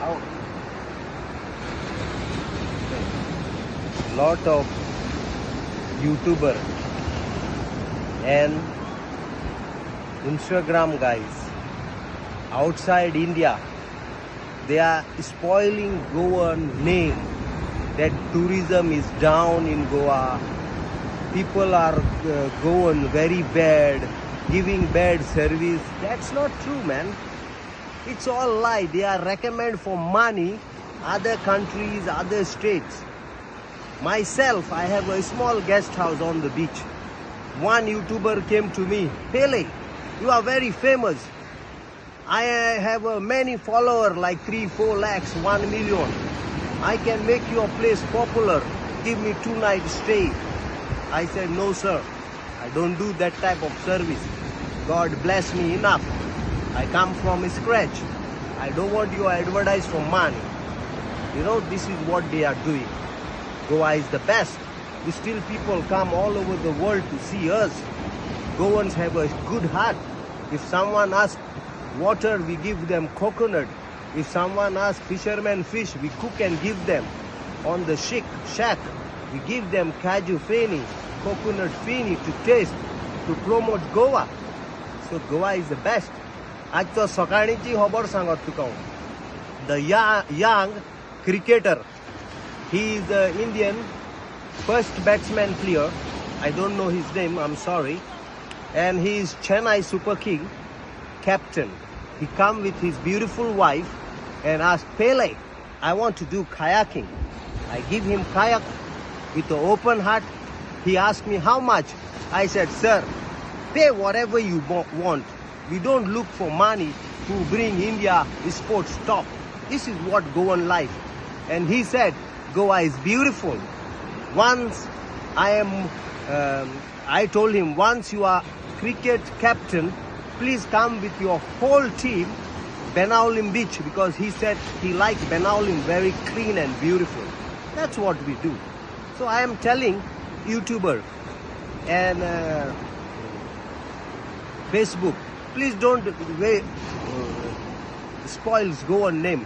out. Lot of YouTuber and Instagram guys outside India, they are spoiling Goan name, that tourism is down in Goa. People are going very bad, giving bad service. That's not true, man. It's all lie. They are recommend for money other countries, other states. Myself, I have a small guest house on the beach. One YouTuber came to me, Pele, you are very famous. I have many followers, like 3-4 lakhs, 1 million. I can make your place popular. Give me 2 nights stay. I said, no sir, I don't do that type of service. God bless me enough. I come from scratch. I don't want you to advertise for money. You know, this is what they are doing. Goa is the best. Still people come all over the world to see us. Goans have a good heart. If someone asks water, we give them coconut. If someone asks fishermen fish, we cook and give them. On the shack, we give them kaju feni, coconut feni to taste, to promote Goa. So Goa is the best. आज तो सकाळीची खबर सांगत तुका. The young cricketer, he is the Indian first batsman player. I don't know his name, I'm sorry. And he is Chennai Super King captain. He come with his beautiful wife and asked Pele, I want to do kayaking. I give him kayak with an open heart. He asked me how much. I said, sir, pay whatever you want. We don't look for money to bring India sports top. This is what Goan life. And he said, Goa is beautiful. Once I told him, once you are cricket captain, please come with your whole team, Benaulim Beach, because he said he likes Benaulim very clean and beautiful. That's what we do. So I am telling YouTuber and Facebook, please don't spoil Goan name.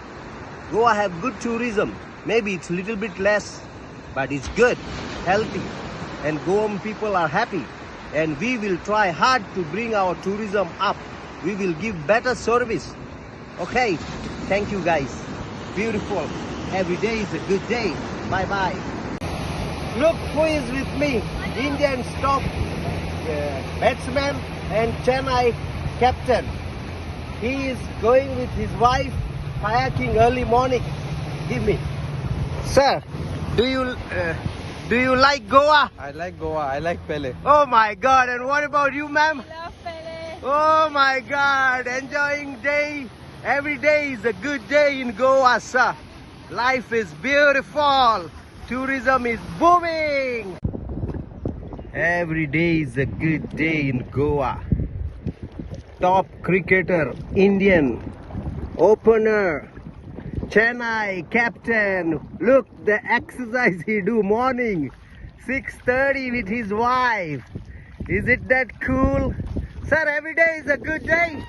Goa have good tourism. Maybe it's a little bit less, but it's good, healthy, and Goan people are happy. And we will try hard to bring our tourism up. We will give better service. Okay, thank you guys. Beautiful. Every day is a good day. Bye-bye. Look who is with me. Indian top batsman and Chennai captain. He is going with his wife kayaking early morning. Give me. Sir, do you like Goa? I like Goa. I like Pele. Oh my God. And what about you, ma'am? I love Pele. Oh my God. Enjoying day. Every day is a good day in Goa, sir. Life is beautiful. Tourism is booming. Every day is a good day in Goa. Top cricketer, Indian, opener, Chennai captain. Look, the exercise he do morning, 6:30 with his wife. Is it that cool? Sir, every day is a good day.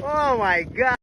Oh my God.